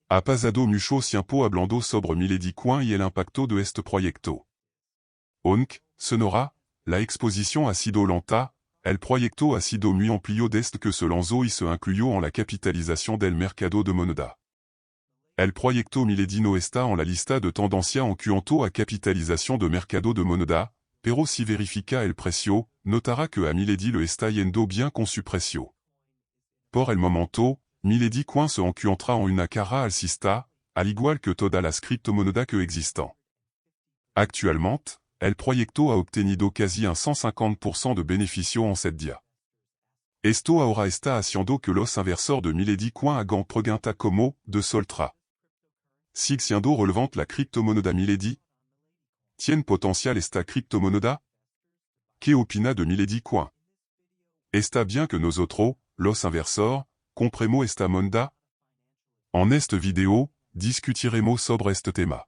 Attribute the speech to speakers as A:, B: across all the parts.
A: A pasado mucho tiempo hablando sobre Milady Coin y el impacto de este proyecto. Aunque, sonora, la exposición ha sido lenta, el proyecto ha sido muy amplio desde que se lanzó y se incluyó en la capitalización del mercado de moneda. El proyecto Milady no está en la lista de tendencia en cuanto a capitalización de mercado de moneda, pero si verifica el precio, notará que a Milady le está yendo bien con su precio. Por el momento, Milady Coin se encuentra en una cara alcista, al igual que todas las criptomonedas que existan. Actualmente, el proyecto ha obtenido casi un 150% de beneficio en 7 días. Esto ahora está haciendo que los inversores de Milady Coin hagan preguntas como de Soltra. ¿Sigue siendo relevante la criptomoneda Milady? ¿Tiene potencial esta criptomoneda? ¿Qué opina de Milady Coin? ¿Está bien que nosotros, los inversores, compremos esta moneda? En esta video, discutiremos sobre este tema.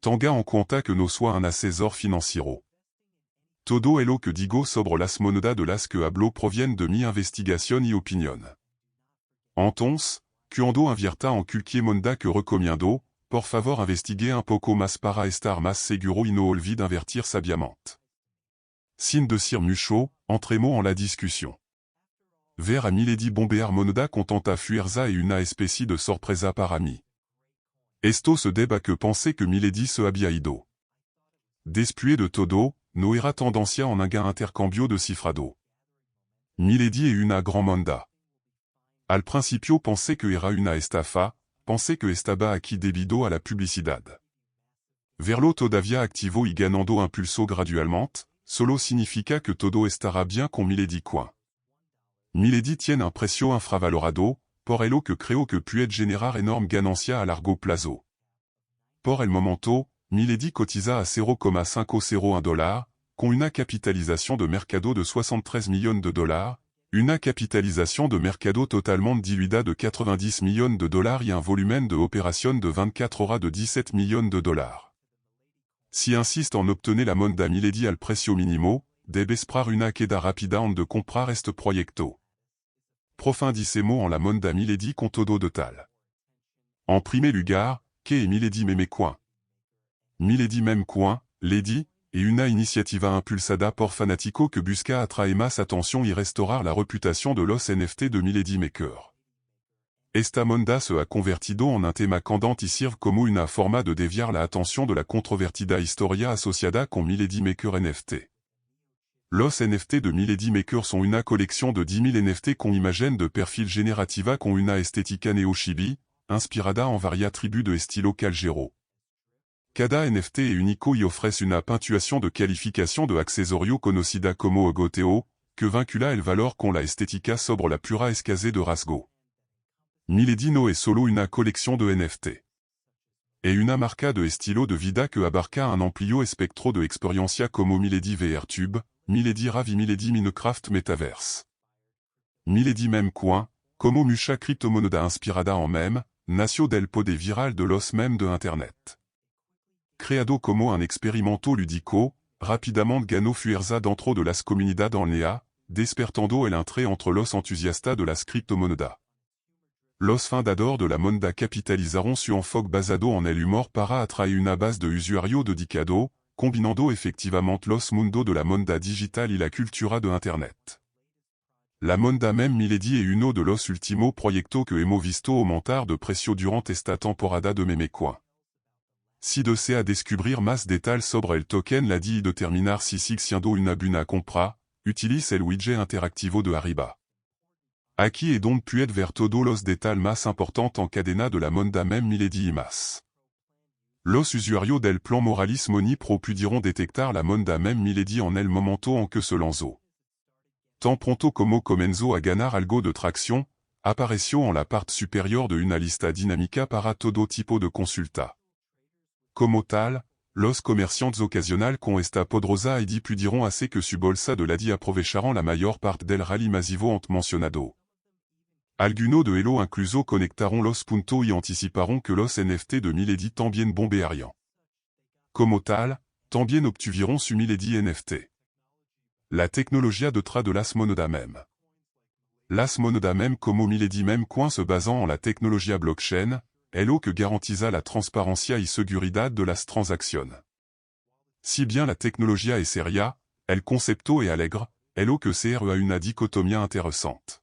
A: Tenga en cuenta que no soy un asesor financiero. Todo lo que digo sobre las monedas de las que hablo provienen de mi investigación y opinión. Entonces, cuando invierta en cualquier moneda que recomiendo, por favor investigue un poco más para estar más seguro y no olvide invertir sabiamente. Sin decir mucho, entremos en la discussion. Ver a Milady bombear moneda contenta fuerza y una especie de sorpresa para mí. Esto se debe a que pensé que Milady se había ido. Después de todo, no era tendencia en un intercambio de cifrado. Milady es una gran moneda. Al principio pensé que era una estafa, pensé que estaba aquí debido a la publicidad. Verlo todavía activo y ganando impulso gradualmente, solo significa que todo estará bien con Milady Coin. Milady tiene un precio infravalorado, por lo que creo que puede generar enorme ganancia a largo plazo. Por el momento, Milady cotiza a $0,501, con una capitalización de mercado de 73 millions de dollars, una capitalización de mercado totalement diluida de 90 millions de dollars y un volumen de opération de 24 horas de 17 millions de dollars. Si insiste en obtener la moneda Milady al precio mínimo, debe esperar una queda rápida en de comprar este proyecto. Profundissemos en la moneda Milady con todo total. En primer lugar, ¿qué es Milady Meme Coin? Milady Meme Coin, Lady, es una iniciativa impulsada por fanático que busca atraer más atención y restaurar la reputación de los NFT de Milady Maker. Esta moneda se ha convertido en un tema candente y sirve como una forma de desviar la atención de la controvertida historia asociada con Milady Maker NFT. Los NFT de Milady Maker son una colección de 10.000 NFT con imagen de perfil generativa con una estética neo-chibi, inspirada en varias tribus de estilo Calgero. Cada NFT es único y ofrece una puntuación de calificación de accesorio conocida como Goteo, que vincula el valor con la estética sobre la pura escasez de rasgo. Milady no es solo una colección de NFT. Es una marca de estilo de vida que abarca un amplio espectro de experiencia como Milady VR Tube, Milady Rave y Milady Minecraft Metaverse. Milady Meme Coin, como mucha criptomoneda inspirada en meme, nació del poder viral de los memes de Internet. Creado como un experimento ludico, rapidamente ganó fuerza dentro de las comunidades en línea, despertando el interés entre los entusiastas de las criptomonedas. Los fundadores de la moneda capitalizaron su enfoque basado en el humor para atraer una base de usuarios dedicado, combinando efectivamente los mundos de la moneda digital y la cultura de Internet. La moneda Meme Milady es uno de los últimos proyectos que hemos visto aumentar de precio durante esta temporada de Meme Coin. Si desea descubrir más detalles sobre el token Lady y determinar si sigue siendo una buena compra, utilice el widget interactivo de arriba. Aquí es donde puede ver todos los detalles más importantes en cadena de la moneda Meme Milady y más. Los usuarios del plan Moralis Money Pro pudieron detectar la moneda Meme Milady en el momento en que se lanzó. Tan pronto como comenzó a ganar algo de tracción, apareció en la parte superior de una lista dinámica para todo tipo de consulta. Como tal, los comerciantes ocasionales con esta poderosa ID pudieron hacer que su bolsa de Lady aprovecharan la mayor parte del rally masivo antes mencionado. Algunos de ellos incluso conectaron los puntos y anticiparon que los NFT de Milady también bombearían. Como tal, también obtuvieron su Milady NFT. La tecnología detrás de las monedas Meme. Las monedas Meme como Milady Meme Coin se basan en la tecnología blockchain, es lo que garantiza la transparencia y seguridad de las transacciones. Si bien la tecnología es seria, el concepto est alegre, es lo que crea una dicotomía interesante.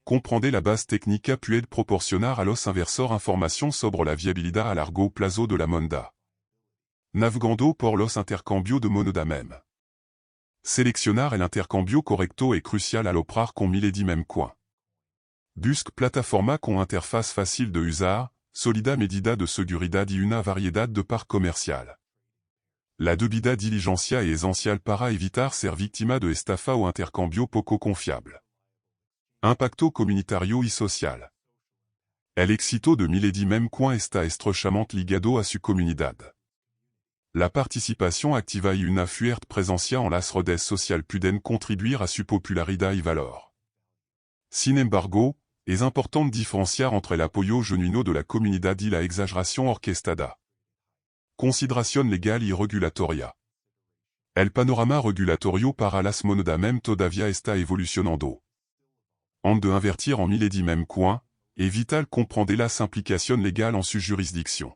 A: Comprender la base técnica puede proporcionar a los inversores información sobre la viabilidad a largo plazo de la moneda. Navegando por los intercambios de moneda même. Seleccionar el intercambio correcto es crucial al operar con Milady Memcoin. Busque plataforma con interfaz fácil de usar, sólida medida de seguridad y una variedad de par comercial. La debida diligencia es esencial para evitar ser víctima de estafa o intercambio poco confiable. Impacto comunitario y social. El éxito de Milady Memcoin está estrechamente ligado a su comunidad. La participación activa y una fuerte presencia en las redes sociales pueden contribuir a su popularidad y valor. Sin embargo, es importante diferenciar entre el apoyo genuino de la comunidad y la exageración orquestada. Consideración legal y regulatoria. El panorama regulatorio para las monedas même todavía está evolucionando. Antes de invertir en Milady Memcoin, es vital comprender las implicaciones legales en su jurisdicción.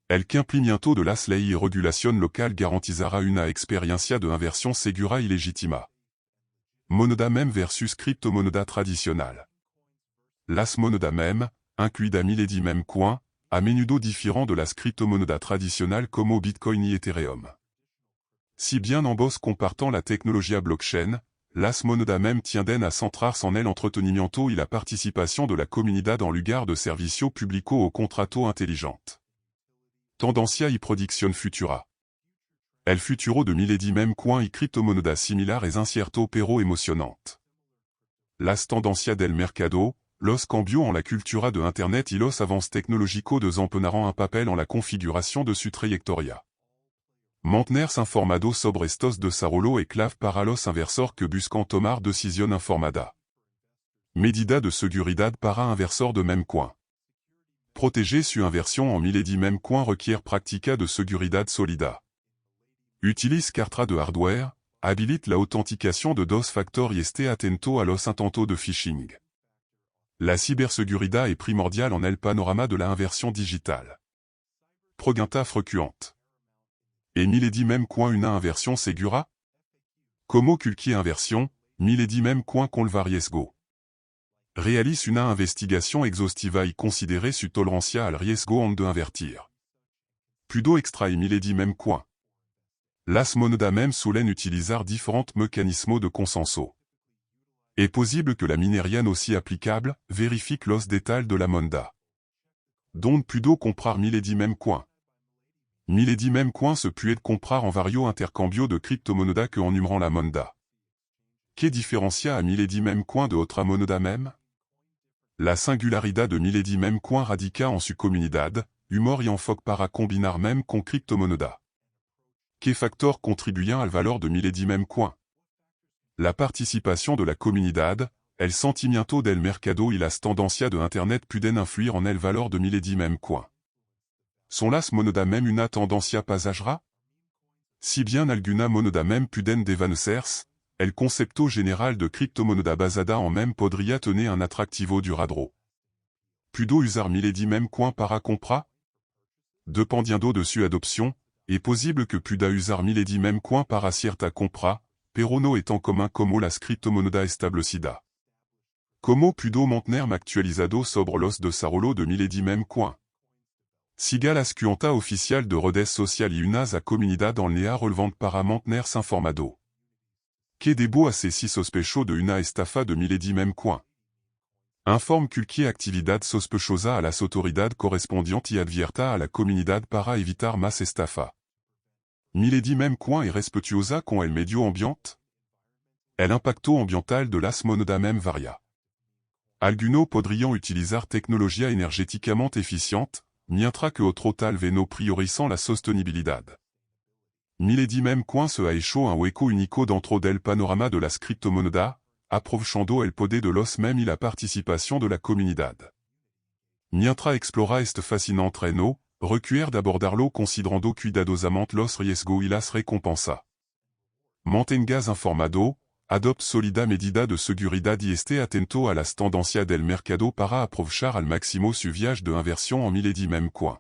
A: El cumplimiento de las leyes y regulación local garantizará una experiencia de inversión segura y legítima. Moneda même versus cryptomoneda tradicional. Las monedas même, incluida Milady Memcoin, a menudo différent de las cryptomonedas tradicional como Bitcoin y Ethereum. Si bien ambos compartan la tecnología blockchain, las monedas même tienden a centrarse en el entretenimiento y la participación de la comunidad en lugar de servicio público o contrato inteligente. Tendencia y predicción futura. El futuro de Milady Memcoin y criptomonedas similares es incierto pero emocionante. Las tendencias del mercado, los cambios en la cultura de Internet y los avances tecnológicos desempeñarán un papel en la configuración de su trayectoria. Mantenerse informado sobre estos desarrollos es clave para los inversores que buscan tomar decisión informada. Medida de seguridad para inversor de Memcoin. Protéger su inversión en Milady Memcoin requiere práctica de seguridad sólida. Utilice carta de hardware, habilite la autenticación de dos factores y esté atento a los intentos de phishing. La ciberseguridad es primordial en el panorama de la inversión digital. Pregunta frecuente. Et Milady Memcoin una inversión segura? Como cualquier inversión, Milady Memcoin conlleva riesgo. Realice una investigación exhaustiva y considere su tolerancia al riesgo antes de invertir. Pudo extraer Milady Memcoin. Las monedas même suelen utilizar différents mécanismes de consenso. Est possible que la minerienne aussi applicable vérifie los détails de la moneda. Donde pudo comprar Milady Memcoin. Milady Memcoin se puede comprar en varios intercambios de criptomonedas que enumeran la moneda. ¿Qué diferencia a Milady Memcoin de otra moneda même? La singularidad de Milady Memcoin radica en su comunidad, humor y enfoque para combinar même con criptomoneda. ¿Qué factores contribuyen al valor de Milady Memcoin? La participación de la comunidad, el sentimiento del mercado y las tendencias de Internet pueden influir en el valor de Milady Memcoin. ¿Son las monedas même una tendencia pasajera? Si bien alguna moneda même pueden desvanecerse, el concepto general de criptomoneda basada en même podría tener un atractivo duradero. ¿Pudo usar Milady Memcoin para compra? Dependiendo de su adopción, es posible que pueda usar Milady Memcoin para cierta compra, pero no es tan común como las criptomonedas establecidas. ¿Cómo pudo mantenerme actualizado sobre los desarrollos de Milady Memcoin? Siga las cuentas oficial de redes social y unas a comunidad en lea relevante para mantenerse informado. ¿Qué debo hacer si sospecho de una estafa de Milady Memcoin? Informe cualquier actividad sospechosa a las autoridades correspondientes y advierta a la comunidad para evitar más estafa. Milady Memcoin es respetuosa con el medio ambiente? El impacto ambiental de las monedas même varia. Algunos podrían utilizar tecnología energéticamente eficiente, mientras que otros tal vez no priorizan la sostenibilidad. Milady Memcoin se ha hecho un hueco único dentro del panorama de las criptomonedas, aprovechando el poder de los même y la participación de la comunidad. Mientras explora este fascinante reino, requiere de abordarlo considerando cuidadosamente los riesgos y las recompensas. Mantengas informado, adopte solida medida de seguridad y esté atento a las tendencias del mercado para aprovechar al máximo su viaje de inversión en miledi même coin.